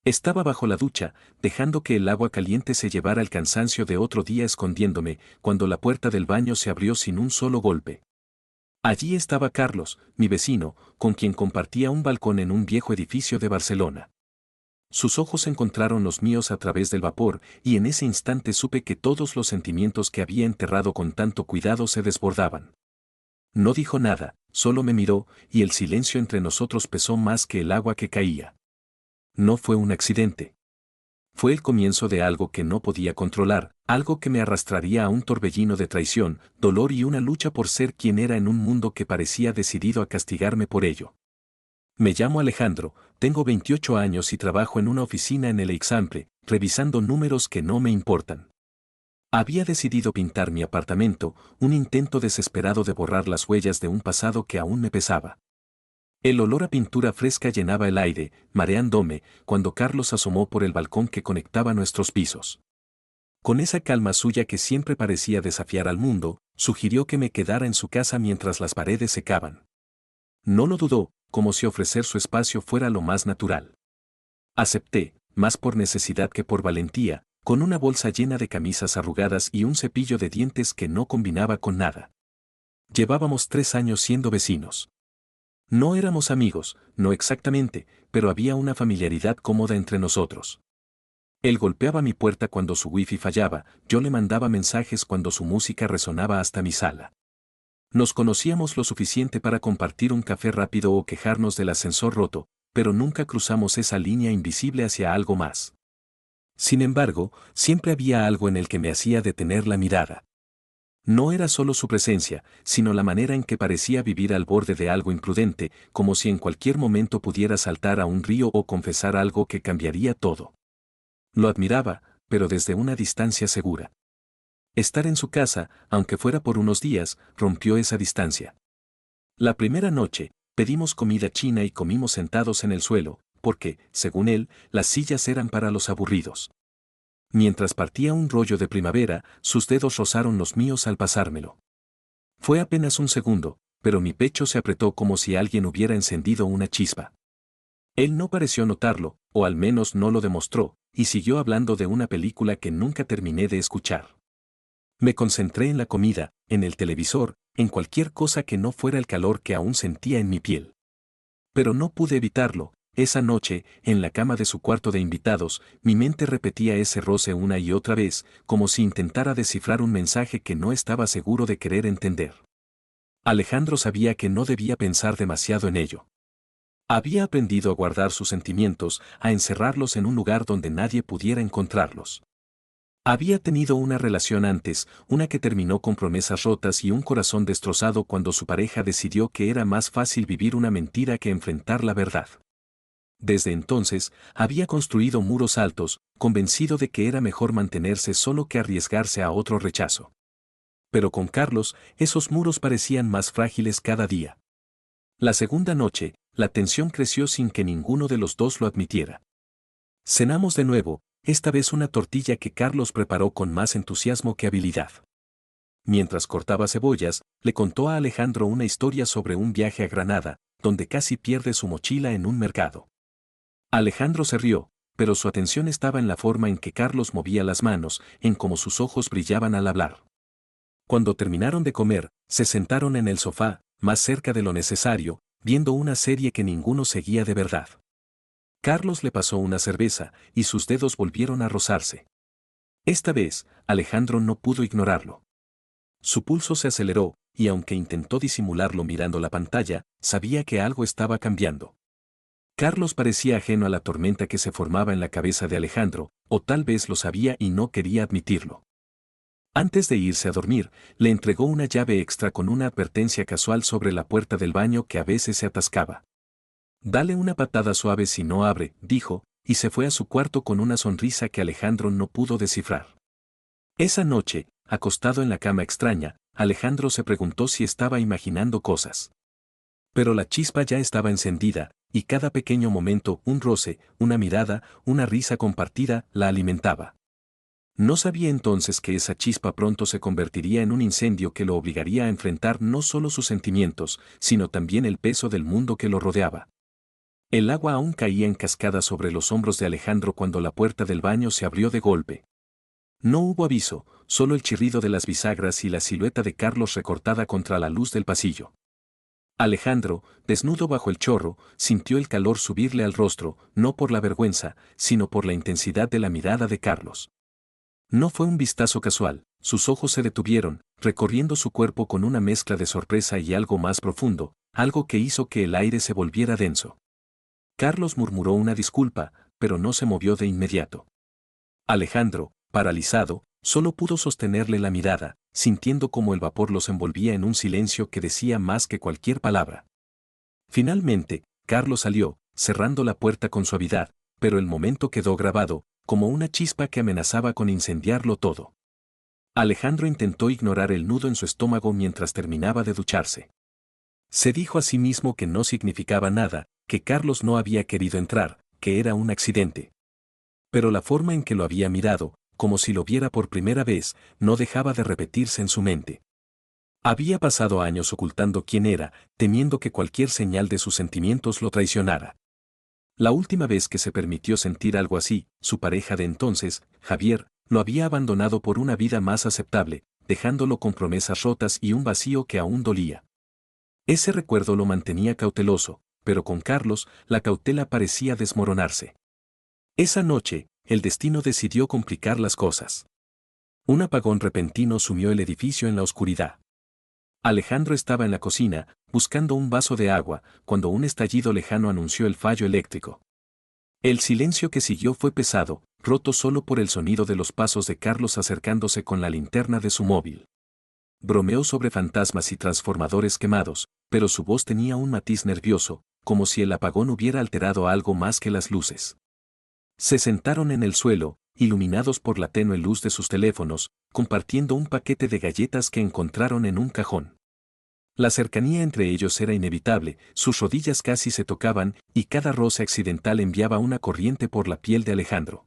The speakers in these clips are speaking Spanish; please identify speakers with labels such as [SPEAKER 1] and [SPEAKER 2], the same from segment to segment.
[SPEAKER 1] Estaba bajo la ducha, dejando que el agua caliente se llevara el cansancio de otro día escondiéndome, cuando la puerta del baño se abrió sin un solo golpe. Allí estaba Carlos, mi vecino, con quien compartía un balcón en un viejo edificio de Barcelona. Sus ojos encontraron los míos a través del vapor, y en ese instante supe que todos los sentimientos que había enterrado con tanto cuidado se desbordaban. No dijo nada, solo me miró, y el silencio entre nosotros pesó más que el agua que caía. No fue un accidente. Fue el comienzo de algo que no podía controlar, algo que me arrastraría a un torbellino de traición, dolor y una lucha por ser quien era en un mundo que parecía decidido a castigarme por ello. Me llamo Alejandro, tengo 28 años y trabajo en una oficina en el Eixample, revisando números que no me importan. Había decidido pintar mi apartamento, un intento desesperado de borrar las huellas de un pasado que aún me pesaba. El olor a pintura fresca llenaba el aire, mareándome, cuando Carlos asomó por el balcón que conectaba nuestros pisos. Con esa calma suya que siempre parecía desafiar al mundo, sugirió que me quedara en su casa mientras las paredes secaban. No lo dudó, como si ofrecer su espacio fuera lo más natural. Acepté, más por necesidad que por valentía, con una bolsa llena de camisas arrugadas y un cepillo de dientes que no combinaba con nada. Llevábamos 3 años siendo vecinos. No éramos amigos, no exactamente, pero había una familiaridad cómoda entre nosotros. Él golpeaba mi puerta cuando su wifi fallaba, yo le mandaba mensajes cuando su música resonaba hasta mi sala. Nos conocíamos lo suficiente para compartir un café rápido o quejarnos del ascensor roto, pero nunca cruzamos esa línea invisible hacia algo más. Sin embargo, siempre había algo en el que me hacía detener la mirada. No era solo su presencia, sino la manera en que parecía vivir al borde de algo imprudente, como si en cualquier momento pudiera saltar a un río o confesar algo que cambiaría todo. Lo admiraba, pero desde una distancia segura. Estar en su casa, aunque fuera por unos días, rompió esa distancia. La primera noche, pedimos comida china y comimos sentados en el suelo, porque, según él, las sillas eran para los aburridos. Mientras partía un rollo de primavera, sus dedos rozaron los míos al pasármelo. Fue apenas un segundo, pero mi pecho se apretó como si alguien hubiera encendido una chispa. Él no pareció notarlo, o al menos no lo demostró, y siguió hablando de una película que nunca terminé de escuchar. Me concentré en la comida, en el televisor, en cualquier cosa que no fuera el calor que aún sentía en mi piel. Pero no pude evitarlo. Esa noche, en la cama de su cuarto de invitados, mi mente repetía ese roce una y otra vez, como si intentara descifrar un mensaje que no estaba seguro de querer entender. Alejandro sabía que no debía pensar demasiado en ello. Había aprendido a guardar sus sentimientos, a encerrarlos en un lugar donde nadie pudiera encontrarlos. Había tenido una relación antes, una que terminó con promesas rotas y un corazón destrozado cuando su pareja decidió que era más fácil vivir una mentira que enfrentar la verdad. Desde entonces, había construido muros altos, convencido de que era mejor mantenerse solo que arriesgarse a otro rechazo. Pero con Carlos, esos muros parecían más frágiles cada día. La segunda noche, la tensión creció sin que ninguno de los dos lo admitiera. Cenamos de nuevo, esta vez una tortilla que Carlos preparó con más entusiasmo que habilidad. Mientras cortaba cebollas, le contó a Alejandro una historia sobre un viaje a Granada, donde casi pierde su mochila en un mercado. Alejandro se rió, pero su atención estaba en la forma en que Carlos movía las manos, en cómo sus ojos brillaban al hablar. Cuando terminaron de comer, se sentaron en el sofá, más cerca de lo necesario, viendo una serie que ninguno seguía de verdad. Carlos le pasó una cerveza, y sus dedos volvieron a rozarse. Esta vez, Alejandro no pudo ignorarlo. Su pulso se aceleró, y aunque intentó disimularlo mirando la pantalla, sabía que algo estaba cambiando. Carlos parecía ajeno a la tormenta que se formaba en la cabeza de Alejandro, o tal vez lo sabía y no quería admitirlo. Antes de irse a dormir, le entregó una llave extra con una advertencia casual sobre la puerta del baño que a veces se atascaba. Dale una patada suave si no abre, dijo, y se fue a su cuarto con una sonrisa que Alejandro no pudo descifrar. Esa noche, acostado en la cama extraña, Alejandro se preguntó si estaba imaginando cosas. Pero la chispa ya estaba encendida, y cada pequeño momento, un roce, una mirada, una risa compartida, la alimentaba. No sabía entonces que esa chispa pronto se convertiría en un incendio que lo obligaría a enfrentar no solo sus sentimientos, sino también el peso del mundo que lo rodeaba. El agua aún caía en cascada sobre los hombros de Alejandro cuando la puerta del baño se abrió de golpe. No hubo aviso, solo el chirrido de las bisagras y la silueta de Carlos recortada contra la luz del pasillo. Alejandro, desnudo bajo el chorro, sintió el calor subirle al rostro, no por la vergüenza, sino por la intensidad de la mirada de Carlos. No fue un vistazo casual, sus ojos se detuvieron, recorriendo su cuerpo con una mezcla de sorpresa y algo más profundo, algo que hizo que el aire se volviera denso. Carlos murmuró una disculpa, pero no se movió de inmediato. Alejandro, paralizado, solo pudo sostenerle la mirada, sintiendo como el vapor los envolvía en un silencio que decía más que cualquier palabra. Finalmente, Carlos salió, cerrando la puerta con suavidad, pero el momento quedó grabado, como una chispa que amenazaba con incendiarlo todo. Alejandro intentó ignorar el nudo en su estómago mientras terminaba de ducharse. Se dijo a sí mismo que no significaba nada, que Carlos no había querido entrar, que era un accidente. Pero la forma en que lo había mirado, como si lo viera por primera vez, no dejaba de repetirse en su mente. Había pasado años ocultando quién era, temiendo que cualquier señal de sus sentimientos lo traicionara. La última vez que se permitió sentir algo así, su pareja de entonces, Javier, lo había abandonado por una vida más aceptable, dejándolo con promesas rotas y un vacío que aún dolía. Ese recuerdo lo mantenía cauteloso, pero con Carlos, la cautela parecía desmoronarse. Esa noche, el destino decidió complicar las cosas. Un apagón repentino sumió el edificio en la oscuridad. Alejandro estaba en la cocina, buscando un vaso de agua, cuando un estallido lejano anunció el fallo eléctrico. El silencio que siguió fue pesado, roto solo por el sonido de los pasos de Carlos acercándose con la linterna de su móvil. Bromeó sobre fantasmas y transformadores quemados, pero su voz tenía un matiz nervioso, como si el apagón hubiera alterado algo más que las luces. Se sentaron en el suelo, iluminados por la tenue luz de sus teléfonos, compartiendo un paquete de galletas que encontraron en un cajón. La cercanía entre ellos era inevitable, sus rodillas casi se tocaban, y cada roce accidental enviaba una corriente por la piel de Alejandro.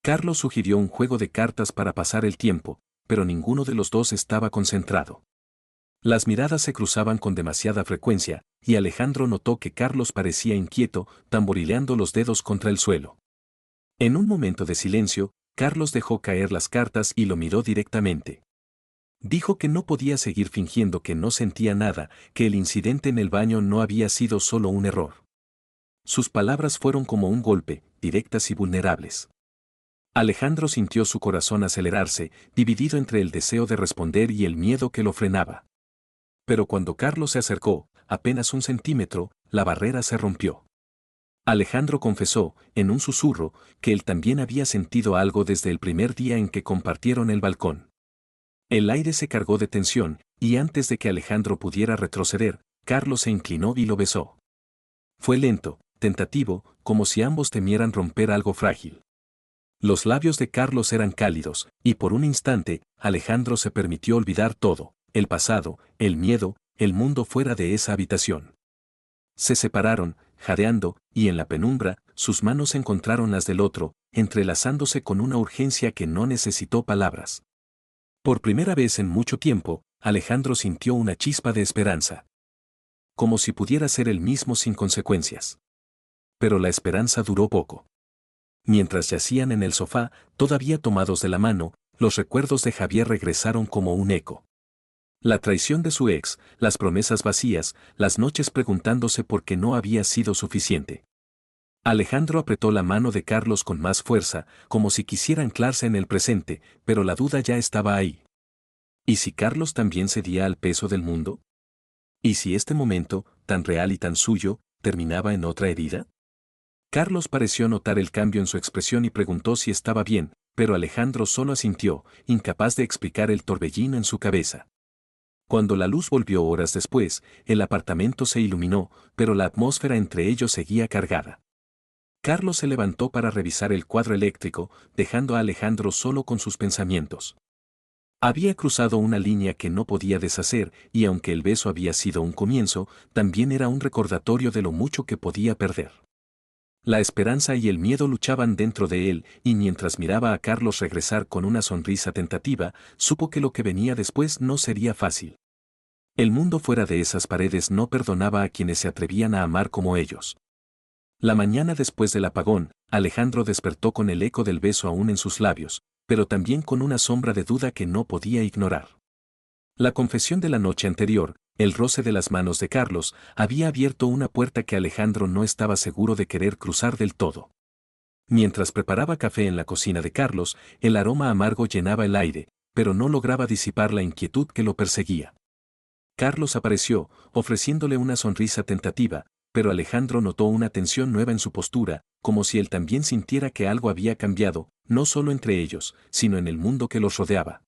[SPEAKER 1] Carlos sugirió un juego de cartas para pasar el tiempo, pero ninguno de los dos estaba concentrado. Las miradas se cruzaban con demasiada frecuencia, y Alejandro notó que Carlos parecía inquieto, tamborileando los dedos contra el suelo. En un momento de silencio, Carlos dejó caer las cartas y lo miró directamente. Dijo que no podía seguir fingiendo que no sentía nada, que el incidente en el baño no había sido solo un error. Sus palabras fueron como un golpe, directas y vulnerables. Alejandro sintió su corazón acelerarse, dividido entre el deseo de responder y el miedo que lo frenaba. Pero cuando Carlos se acercó, apenas un centímetro, la barrera se rompió. Alejandro confesó, en un susurro, que él también había sentido algo desde el primer día en que compartieron el balcón. El aire se cargó de tensión, y antes de que Alejandro pudiera retroceder, Carlos se inclinó y lo besó. Fue lento, tentativo, como si ambos temieran romper algo frágil. Los labios de Carlos eran cálidos, y por un instante, Alejandro se permitió olvidar todo, el pasado, el miedo, el mundo fuera de esa habitación. Se separaron, jadeando, y en la penumbra, sus manos encontraron las del otro, entrelazándose con una urgencia que no necesitó palabras. Por primera vez en mucho tiempo, Alejandro sintió una chispa de esperanza. Como si pudiera ser él mismo sin consecuencias. Pero la esperanza duró poco. Mientras yacían en el sofá, todavía tomados de la mano, los recuerdos de Javier regresaron como un eco. La traición de su ex, las promesas vacías, las noches preguntándose por qué no había sido suficiente. Alejandro apretó la mano de Carlos con más fuerza, como si quisiera anclarse en el presente, pero la duda ya estaba ahí. ¿Y si Carlos también cedía al peso del mundo? ¿Y si este momento, tan real y tan suyo, terminaba en otra herida? Carlos pareció notar el cambio en su expresión y preguntó si estaba bien, pero Alejandro solo asintió, incapaz de explicar el torbellino en su cabeza. Cuando la luz volvió horas después, el apartamento se iluminó, pero la atmósfera entre ellos seguía cargada. Carlos se levantó para revisar el cuadro eléctrico, dejando a Alejandro solo con sus pensamientos. Había cruzado una línea que no podía deshacer, y aunque el beso había sido un comienzo, también era un recordatorio de lo mucho que podía perder. La esperanza y el miedo luchaban dentro de él, y mientras miraba a Carlos regresar con una sonrisa tentativa, supo que lo que venía después no sería fácil. El mundo fuera de esas paredes no perdonaba a quienes se atrevían a amar como ellos. La mañana después del apagón, Alejandro despertó con el eco del beso aún en sus labios, pero también con una sombra de duda que no podía ignorar. La confesión de la noche anterior, el roce de las manos de Carlos, había abierto una puerta que Alejandro no estaba seguro de querer cruzar del todo. Mientras preparaba café en la cocina de Carlos, el aroma amargo llenaba el aire, pero no lograba disipar la inquietud que lo perseguía. Carlos apareció, ofreciéndole una sonrisa tentativa, pero Alejandro notó una tensión nueva en su postura, como si él también sintiera que algo había cambiado, no solo entre ellos, sino en el mundo que los rodeaba.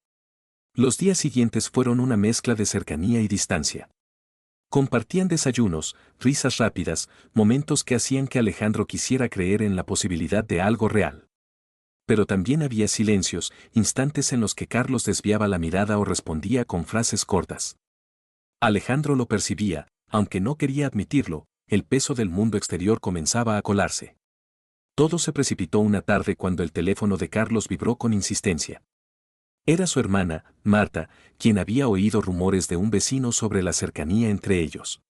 [SPEAKER 1] Los días siguientes fueron una mezcla de cercanía y distancia. Compartían desayunos, risas rápidas, momentos que hacían que Alejandro quisiera creer en la posibilidad de algo real. Pero también había silencios, instantes en los que Carlos desviaba la mirada o respondía con frases cortas. Alejandro lo percibía, aunque no quería admitirlo, el peso del mundo exterior comenzaba a colarse. Todo se precipitó una tarde cuando el teléfono de Carlos vibró con insistencia. Era su hermana, Marta, quien había oído rumores de un vecino sobre la cercanía entre ellos.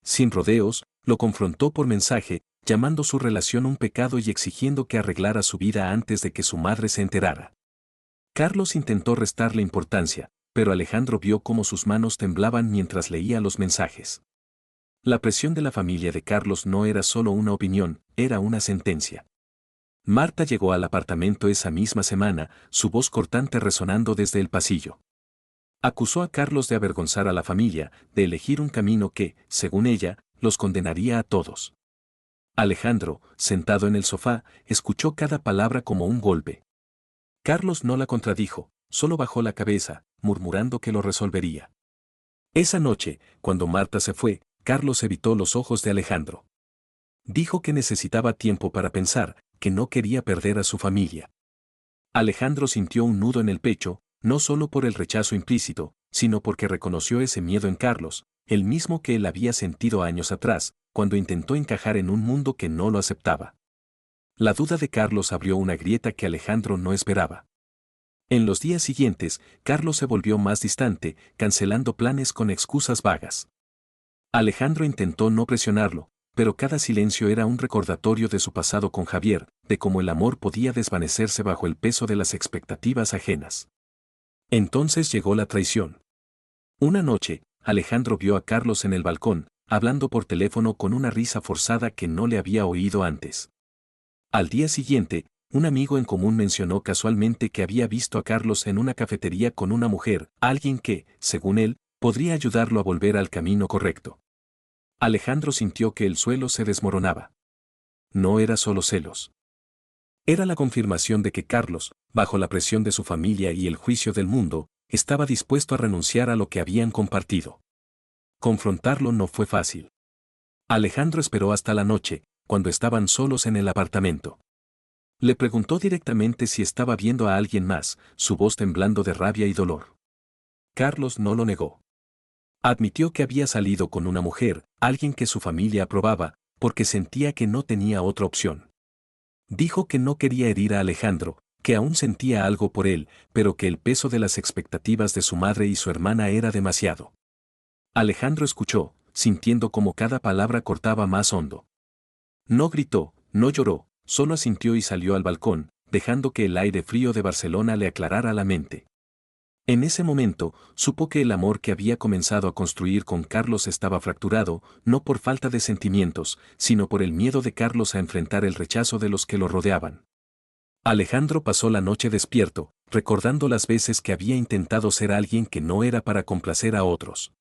[SPEAKER 1] Sin rodeos, lo confrontó por mensaje, llamando su relación un pecado y exigiendo que arreglara su vida antes de que su madre se enterara. Carlos intentó restarle importancia, pero Alejandro vio cómo sus manos temblaban mientras leía los mensajes. La presión de la familia de Carlos no era solo una opinión, era una sentencia. Marta llegó al apartamento esa misma semana, su voz cortante resonando desde el pasillo. Acusó a Carlos de avergonzar a la familia, de elegir un camino que, según ella, los condenaría a todos. Alejandro, sentado en el sofá, escuchó cada palabra como un golpe. Carlos no la contradijo, solo bajó la cabeza, murmurando que lo resolvería. Esa noche, cuando Marta se fue, Carlos evitó los ojos de Alejandro. Dijo que necesitaba tiempo para pensar, que no quería perder a su familia. Alejandro sintió un nudo en el pecho, no solo por el rechazo implícito, sino porque reconoció ese miedo en Carlos, el mismo que él había sentido años atrás, cuando intentó encajar en un mundo que no lo aceptaba. La duda de Carlos abrió una grieta que Alejandro no esperaba. En los días siguientes, Carlos se volvió más distante, cancelando planes con excusas vagas. Alejandro intentó no presionarlo, pero cada silencio era un recordatorio de su pasado con Javier, de cómo el amor podía desvanecerse bajo el peso de las expectativas ajenas. Entonces llegó la traición. Una noche, Alejandro vio a Carlos en el balcón, hablando por teléfono con una risa forzada que no le había oído antes. Al día siguiente, un amigo en común mencionó casualmente que había visto a Carlos en una cafetería con una mujer, alguien que, según él, podría ayudarlo a volver al camino correcto. Alejandro sintió que el suelo se desmoronaba. No era solo celos. Era la confirmación de que Carlos, bajo la presión de su familia y el juicio del mundo, estaba dispuesto a renunciar a lo que habían compartido. Confrontarlo no fue fácil. Alejandro esperó hasta la noche, cuando estaban solos en el apartamento. Le preguntó directamente si estaba viendo a alguien más, su voz temblando de rabia y dolor. Carlos no lo negó. Admitió que había salido con una mujer, alguien que su familia aprobaba, porque sentía que no tenía otra opción. Dijo que no quería herir a Alejandro, que aún sentía algo por él, pero que el peso de las expectativas de su madre y su hermana era demasiado. Alejandro escuchó, sintiendo como cada palabra cortaba más hondo. No gritó, no lloró, solo asintió y salió al balcón, dejando que el aire frío de Barcelona le aclarara la mente. En ese momento, supo que el amor que había comenzado a construir con Carlos estaba fracturado, no por falta de sentimientos, sino por el miedo de Carlos a enfrentar el rechazo de los que lo rodeaban. Alejandro pasó la noche despierto, recordando las veces que había intentado ser alguien que no era para complacer a otros.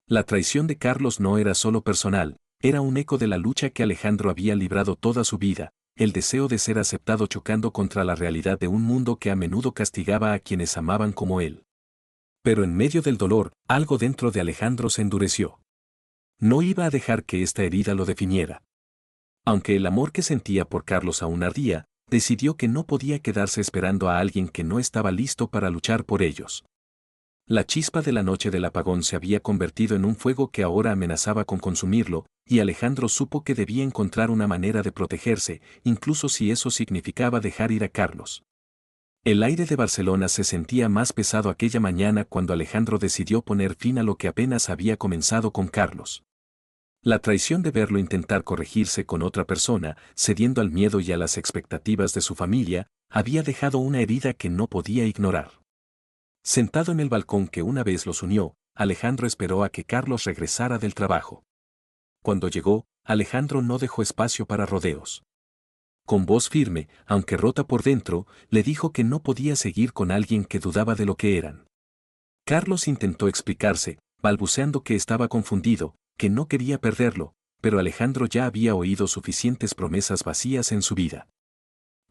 [SPEAKER 1] La traición de Carlos no era solo personal, era un eco de la lucha que Alejandro había librado toda su vida, el deseo de ser aceptado chocando contra la realidad de un mundo que a menudo castigaba a quienes amaban como él. Pero en medio del dolor, algo dentro de Alejandro se endureció. No iba a dejar que esta herida lo definiera. Aunque el amor que sentía por Carlos aún ardía, decidió que no podía quedarse esperando a alguien que no estaba listo para luchar por ellos. La chispa de la noche del apagón se había convertido en un fuego que ahora amenazaba con consumirlo, y Alejandro supo que debía encontrar una manera de protegerse, incluso si eso significaba dejar ir a Carlos. El aire de Barcelona se sentía más pesado aquella mañana cuando Alejandro decidió poner fin a lo que apenas había comenzado con Carlos. La traición de verlo intentar corregirse con otra persona, cediendo al miedo y a las expectativas de su familia, había dejado una herida que no podía ignorar. Sentado en el balcón que una vez los unió, Alejandro esperó a que Carlos regresara del trabajo. Cuando llegó, Alejandro no dejó espacio para rodeos. Con voz firme, aunque rota por dentro, le dijo que no podía seguir con alguien que dudaba de lo que eran. Carlos intentó explicarse, balbuceando que estaba confundido, que no quería perderlo, pero Alejandro ya había oído suficientes promesas vacías en su vida.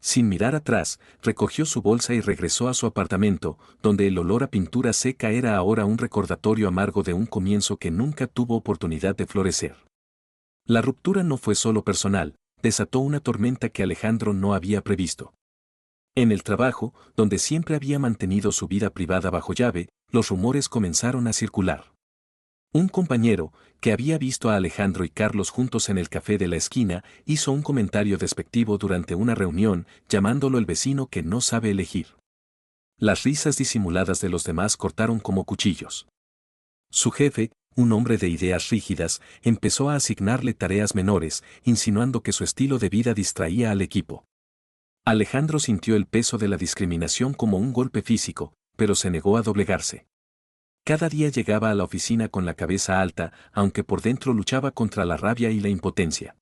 [SPEAKER 1] Sin mirar atrás, recogió su bolsa y regresó a su apartamento, donde el olor a pintura seca era ahora un recordatorio amargo de un comienzo que nunca tuvo oportunidad de florecer. La ruptura no fue solo personal, desató una tormenta que Alejandro no había previsto. En el trabajo, donde siempre había mantenido su vida privada bajo llave, los rumores comenzaron a circular. Un compañero, que había visto a Alejandro y Carlos juntos en el café de la esquina, hizo un comentario despectivo durante una reunión, llamándolo el vecino que no sabe elegir. Las risas disimuladas de los demás cortaron como cuchillos. Su jefe, un hombre de ideas rígidas, empezó a asignarle tareas menores, insinuando que su estilo de vida distraía al equipo. Alejandro sintió el peso de la discriminación como un golpe físico, pero se negó a doblegarse. Cada día llegaba a la oficina con la cabeza alta, aunque por dentro luchaba contra la rabia y la impotencia.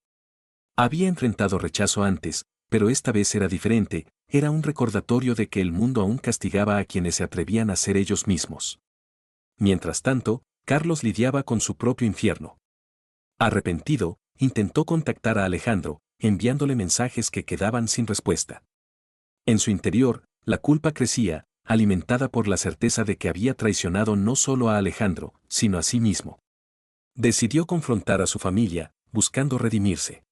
[SPEAKER 1] Había enfrentado rechazo antes, pero esta vez era diferente, era un recordatorio de que el mundo aún castigaba a quienes se atrevían a ser ellos mismos. Mientras tanto, Carlos lidiaba con su propio infierno. Arrepentido, intentó contactar a Alejandro, enviándole mensajes que quedaban sin respuesta. En su interior, la culpa crecía, alimentada por la certeza de que había traicionado no solo a Alejandro, sino a sí mismo. Decidió confrontar a su familia, buscando redimirse.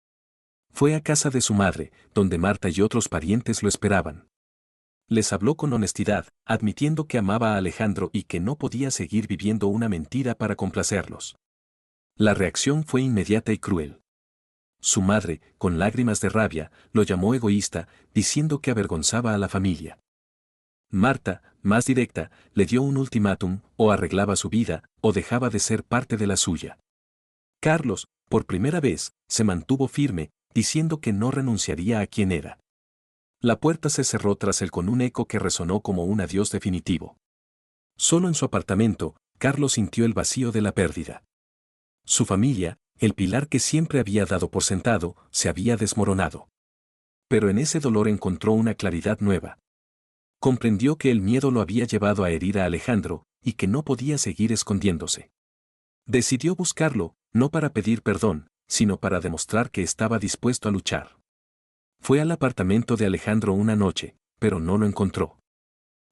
[SPEAKER 1] Fue a casa de su madre, donde Marta y otros parientes lo esperaban. Les habló con honestidad, admitiendo que amaba a Alejandro y que no podía seguir viviendo una mentira para complacerlos. La reacción fue inmediata y cruel. Su madre, con lágrimas de rabia, lo llamó egoísta, diciendo que avergonzaba a la familia. Marta, más directa, le dio un ultimátum, o arreglaba su vida, o dejaba de ser parte de la suya. Carlos, por primera vez, se mantuvo firme, diciendo que no renunciaría a quien era. La puerta se cerró tras él con un eco que resonó como un adiós definitivo. Solo en su apartamento, Carlos sintió el vacío de la pérdida. Su familia, el pilar que siempre había dado por sentado, se había desmoronado. Pero en ese dolor encontró una claridad nueva. Comprendió que el miedo lo había llevado a herir a Alejandro, y que no podía seguir escondiéndose. Decidió buscarlo, no para pedir perdón, sino para demostrar que estaba dispuesto a luchar. Fue al apartamento de Alejandro una noche, pero no lo encontró.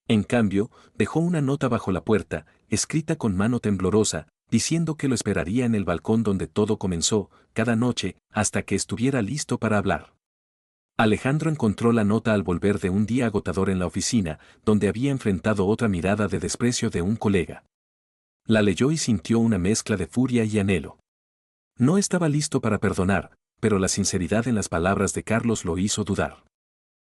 [SPEAKER 1] En cambio, dejó una nota bajo la puerta, escrita con mano temblorosa, diciendo que lo esperaría en el balcón donde todo comenzó, cada noche, hasta que estuviera listo para hablar. Alejandro encontró la nota al volver de un día agotador en la oficina, donde había enfrentado otra mirada de desprecio de un colega. La leyó y sintió una mezcla de furia y anhelo. No estaba listo para perdonar, pero la sinceridad en las palabras de Carlos lo hizo dudar.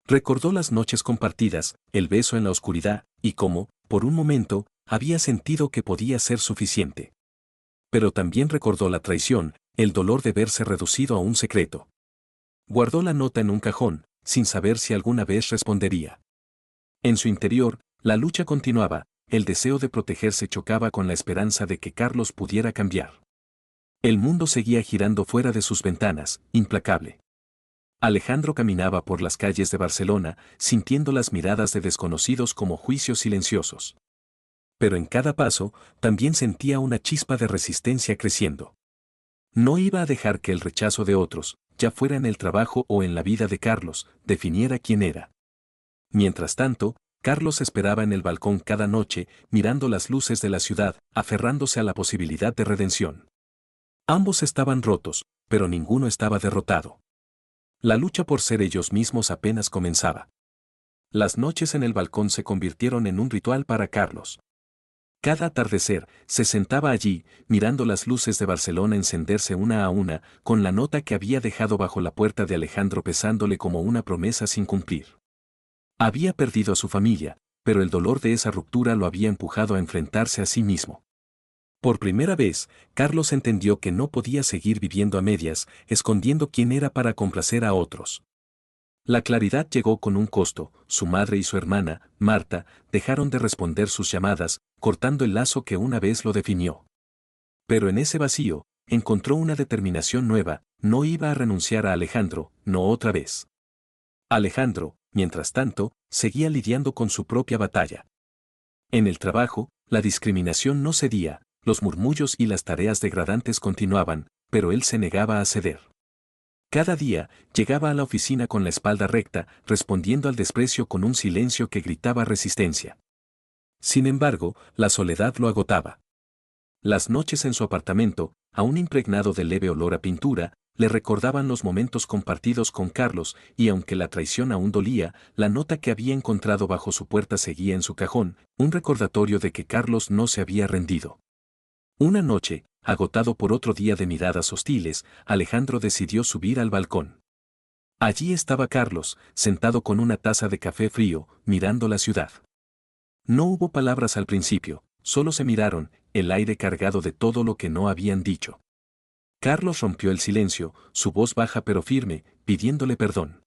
[SPEAKER 1] Recordó las noches compartidas, el beso en la oscuridad, y cómo, por un momento, había sentido que podía ser suficiente. Pero también recordó la traición, el dolor de verse reducido a un secreto. Guardó la nota en un cajón, sin saber si alguna vez respondería. En su interior, la lucha continuaba, el deseo de protegerse chocaba con la esperanza de que Carlos pudiera cambiar. El mundo seguía girando fuera de sus ventanas, implacable. Alejandro caminaba por las calles de Barcelona, sintiendo las miradas de desconocidos como juicios silenciosos. Pero en cada paso, también sentía una chispa de resistencia creciendo. No iba a dejar que el rechazo de otros, ya fuera en el trabajo o en la vida de Carlos, definiera quién era. Mientras tanto, Carlos esperaba en el balcón cada noche, mirando las luces de la ciudad, aferrándose a la posibilidad de redención. Ambos estaban rotos, pero ninguno estaba derrotado. La lucha por ser ellos mismos apenas comenzaba. Las noches en el balcón se convirtieron en un ritual para Carlos. Cada atardecer, se sentaba allí, mirando las luces de Barcelona encenderse una a una, con la nota que había dejado bajo la puerta de Alejandro pesándole como una promesa sin cumplir. Había perdido a su familia, pero el dolor de esa ruptura lo había empujado a enfrentarse a sí mismo. Por primera vez, Carlos entendió que no podía seguir viviendo a medias, escondiendo quién era para complacer a otros. La claridad llegó con un costo. Su madre y su hermana, Marta, dejaron de responder sus llamadas, cortando el lazo que una vez lo definió. Pero en ese vacío, encontró una determinación nueva: no iba a renunciar a Alejandro, no otra vez. Alejandro, mientras tanto, seguía lidiando con su propia batalla. En el trabajo, la discriminación no cedía, los murmullos y las tareas degradantes continuaban, pero él se negaba a ceder. Cada día, llegaba a la oficina con la espalda recta, respondiendo al desprecio con un silencio que gritaba resistencia. Sin embargo, la soledad lo agotaba. Las noches en su apartamento, aún impregnado de leve olor a pintura, le recordaban los momentos compartidos con Carlos, y aunque la traición aún dolía, la nota que había encontrado bajo su puerta seguía en su cajón, un recordatorio de que Carlos no se había rendido. Una noche, agotado por otro día de miradas hostiles, Alejandro decidió subir al balcón. Allí estaba Carlos, sentado con una taza de café frío, mirando la ciudad. No hubo palabras al principio, solo se miraron, el aire cargado de todo lo que no habían dicho. Carlos rompió el silencio, su voz baja pero firme, pidiéndole perdón.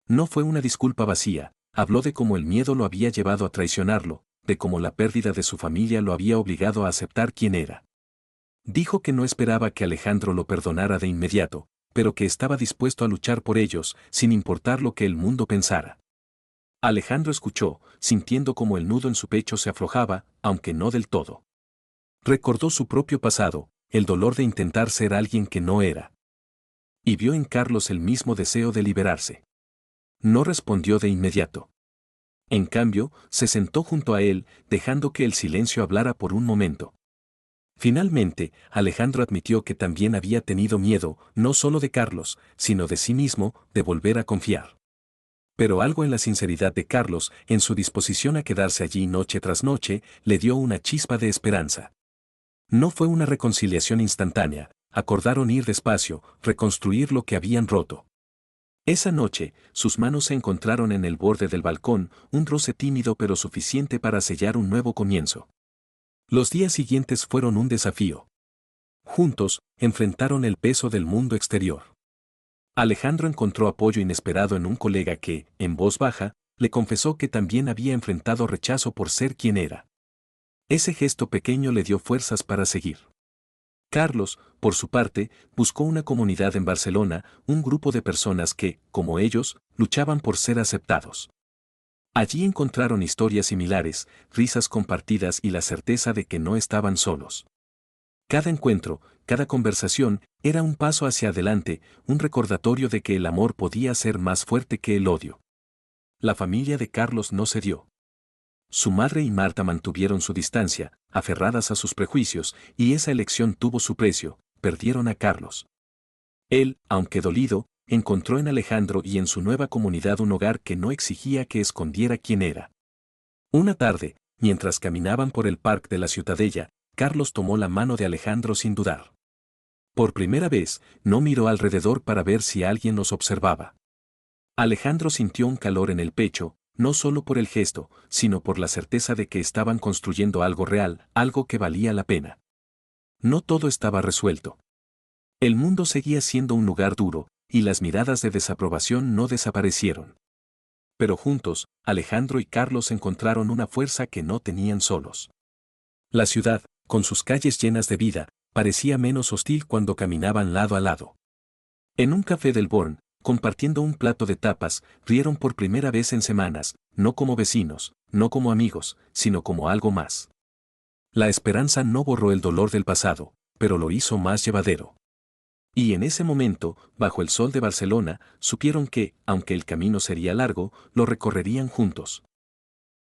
[SPEAKER 1] No fue una disculpa vacía, habló de cómo el miedo lo había llevado a traicionarlo, de cómo la pérdida de su familia lo había obligado a aceptar quién era. Dijo que no esperaba que Alejandro lo perdonara de inmediato, pero que estaba dispuesto a luchar por ellos, sin importar lo que el mundo pensara. Alejandro escuchó, sintiendo como el nudo en su pecho se aflojaba, aunque no del todo. Recordó su propio pasado, el dolor de intentar ser alguien que no era. Y vio en Carlos el mismo deseo de liberarse. No respondió de inmediato. En cambio, se sentó junto a él, dejando que el silencio hablara por un momento. Finalmente, Alejandro admitió que también había tenido miedo, no solo de Carlos, sino de sí mismo, de volver a confiar. Pero algo en la sinceridad de Carlos, en su disposición a quedarse allí noche tras noche, le dio una chispa de esperanza. No fue una reconciliación instantánea, acordaron ir despacio, reconstruir lo que habían roto. Esa noche, sus manos se encontraron en el borde del balcón, un roce tímido pero suficiente para sellar un nuevo comienzo. Los días siguientes fueron un desafío. Juntos, enfrentaron el peso del mundo exterior. Alejandro encontró apoyo inesperado en un colega que, en voz baja, le confesó que también había enfrentado rechazo por ser quien era. Ese gesto pequeño le dio fuerzas para seguir. Carlos, por su parte, buscó una comunidad en Barcelona, un grupo de personas que, como ellos, luchaban por ser aceptados. Allí encontraron historias similares, risas compartidas y la certeza de que no estaban solos. Cada encuentro, cada conversación, era un paso hacia adelante, un recordatorio de que el amor podía ser más fuerte que el odio. La familia de Carlos no cedió. Su madre y Marta mantuvieron su distancia, aferradas a sus prejuicios, y esa elección tuvo su precio: perdieron a Carlos. Él, aunque dolido, encontró en Alejandro y en su nueva comunidad un hogar que no exigía que escondiera quién era. Una tarde, mientras caminaban por el parque de la Ciutadella, Carlos tomó la mano de Alejandro sin dudar. Por primera vez, no miró alrededor para ver si alguien los observaba. Alejandro sintió un calor en el pecho, no solo por el gesto, sino por la certeza de que estaban construyendo algo real, algo que valía la pena. No todo estaba resuelto. El mundo seguía siendo un lugar duro, y las miradas de desaprobación no desaparecieron. Pero juntos, Alejandro y Carlos encontraron una fuerza que no tenían solos. La ciudad, con sus calles llenas de vida, parecía menos hostil cuando caminaban lado a lado. En un café del Born, compartiendo un plato de tapas, rieron por primera vez en semanas, no como vecinos, no como amigos, sino como algo más. La esperanza no borró el dolor del pasado, pero lo hizo más llevadero. Y en ese momento, bajo el sol de Barcelona, supieron que, aunque el camino sería largo, lo recorrerían juntos.